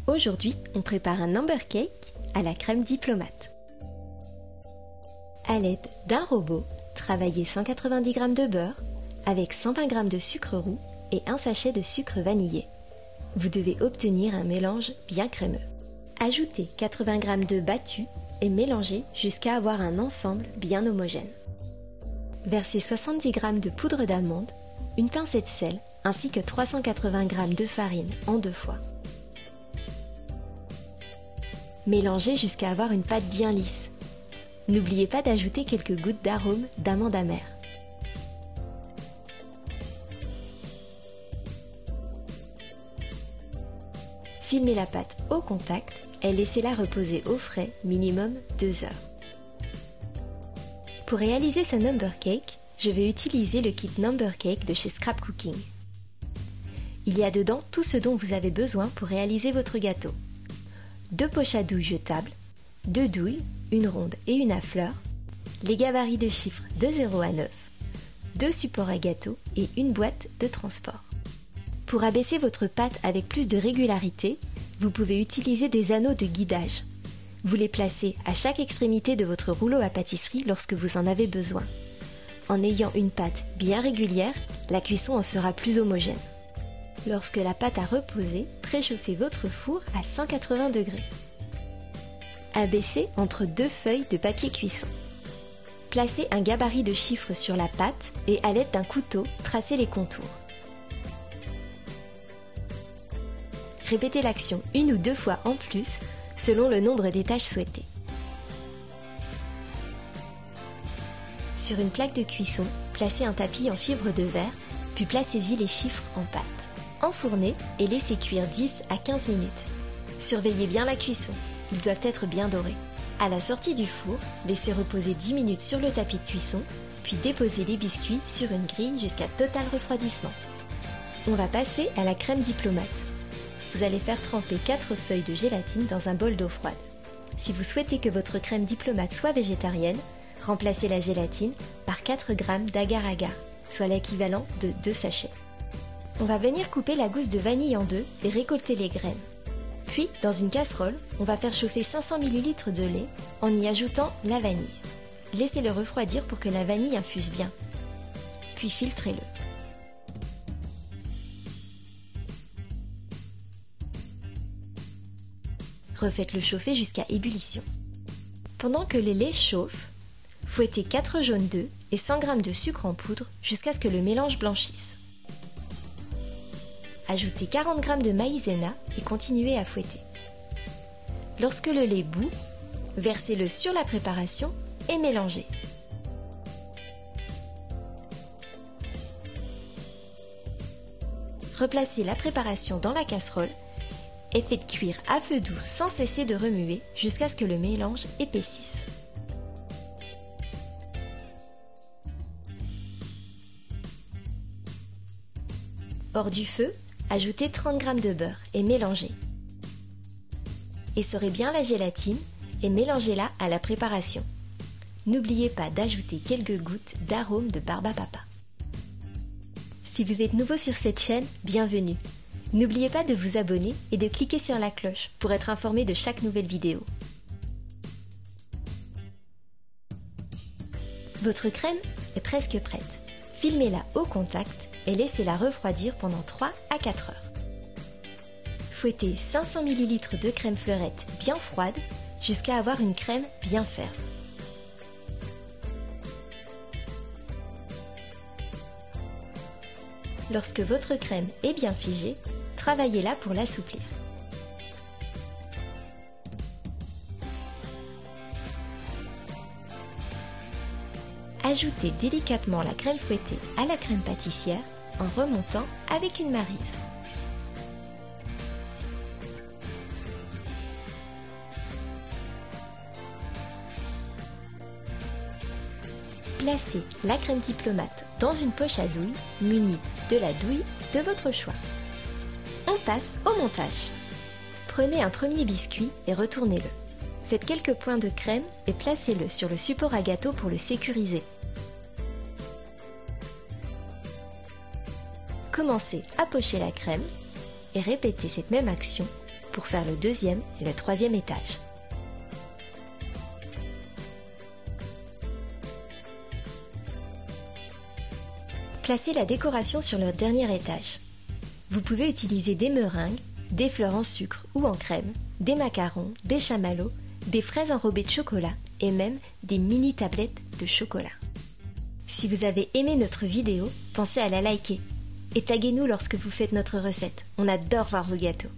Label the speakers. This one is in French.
Speaker 1: Aujourd'hui, on prépare un number cake à la crème diplomate. À l'aide d'un robot, travaillez 190 g de beurre avec 120 g de sucre roux et un sachet de sucre vanillé. Vous devez obtenir un mélange bien crémeux. Ajoutez 80 g d'œufs battus et mélangez jusqu'à avoir un ensemble bien homogène. Versez 70 g de poudre d'amande, une pincée de sel ainsi que 380 g de farine en 2 fois. Mélangez jusqu'à avoir une pâte bien lisse. N'oubliez pas d'ajouter quelques gouttes d'arôme d'amande amère. Filmez la pâte au contact et laissez-la reposer au frais minimum 2 heures. Pour réaliser ce number cake, je vais utiliser le kit number cake de chez Scrap Cooking. Il y a dedans tout ce dont vous avez besoin pour réaliser votre gâteau. 2 poches à douille jetables, 2 douilles, une ronde et une à fleurs, les gabarits de chiffres de 0 à 9, 2 supports à gâteau et une boîte de transport. Pour abaisser votre pâte avec plus de régularité, vous pouvez utiliser des anneaux de guidage. Vous les placez à chaque extrémité de votre rouleau à pâtisserie lorsque vous en avez besoin. En ayant une pâte bien régulière, la cuisson en sera plus homogène. Lorsque la pâte a reposé, préchauffez votre four à 180 degrés. Abaissez entre 2 feuilles de papier cuisson. Placez un gabarit de chiffres sur la pâte et à l'aide d'un couteau, tracez les contours. Répétez l'action 1 ou 2 fois en plus, selon le nombre d'étages souhaités. Sur une plaque de cuisson, placez un tapis en fibre de verre, puis placez-y les chiffres en pâte. Enfournez et laissez cuire 10 à 15 minutes. Surveillez bien la cuisson, ils doivent être bien dorés. À la sortie du four, laissez reposer 10 minutes sur le tapis de cuisson, puis déposez les biscuits sur une grille jusqu'à total refroidissement. On va passer à la crème diplomate. Vous allez faire tremper 4 feuilles de gélatine dans un bol d'eau froide. Si vous souhaitez que votre crème diplomate soit végétarienne, remplacez la gélatine par 4 g d'agar-agar, soit l'équivalent de 2 sachets. On va venir couper la gousse de vanille en deux et récolter les graines. Puis, dans une casserole, on va faire chauffer 500 ml de lait en y ajoutant la vanille. Laissez-le refroidir pour que la vanille infuse bien. Puis filtrez-le. Refaites-le chauffer jusqu'à ébullition. Pendant que le lait chauffe, fouettez 4 jaunes d'œufs et 100 g de sucre en poudre jusqu'à ce que le mélange blanchisse. Ajoutez 40 g de maïzena et continuez à fouetter. Lorsque le lait bout, versez-le sur la préparation et mélangez. Replacez la préparation dans la casserole et faites cuire à feu doux sans cesser de remuer jusqu'à ce que le mélange épaississe. Hors du feu, ajoutez 30 g de beurre et mélangez. Essorez bien la gélatine et mélangez-la à la préparation. N'oubliez pas d'ajouter quelques gouttes d'arôme de barbe à papa. Si vous êtes nouveau sur cette chaîne, bienvenue. N'oubliez pas de vous abonner et de cliquer sur la cloche pour être informé de chaque nouvelle vidéo. Votre crème est presque prête. Filmez-la au contact et laissez-la refroidir pendant 3 à 4 heures. Fouettez 500 ml de crème fleurette bien froide jusqu'à avoir une crème bien ferme. Lorsque votre crème est bien figée, travaillez-la pour l'assouplir. Ajoutez délicatement la crème fouettée à la crème pâtissière en remontant avec une maryse. Placez la crème diplomate dans une poche à douille munie de la douille de votre choix. On passe au montage. Prenez un premier biscuit et retournez-le. Faites quelques points de crème et placez-le sur le support à gâteau pour le sécuriser. Commencez à pocher la crème et répétez cette même action pour faire le deuxième et le troisième étage. Placez la décoration sur le dernier étage. Vous pouvez utiliser des meringues, des fleurs en sucre ou en crème, des macarons, des chamallows, des fraises enrobées de chocolat et même des mini tablettes de chocolat. Si vous avez aimé notre vidéo, pensez à la liker et taguez-nous lorsque vous faites notre recette. On adore voir vos gâteaux.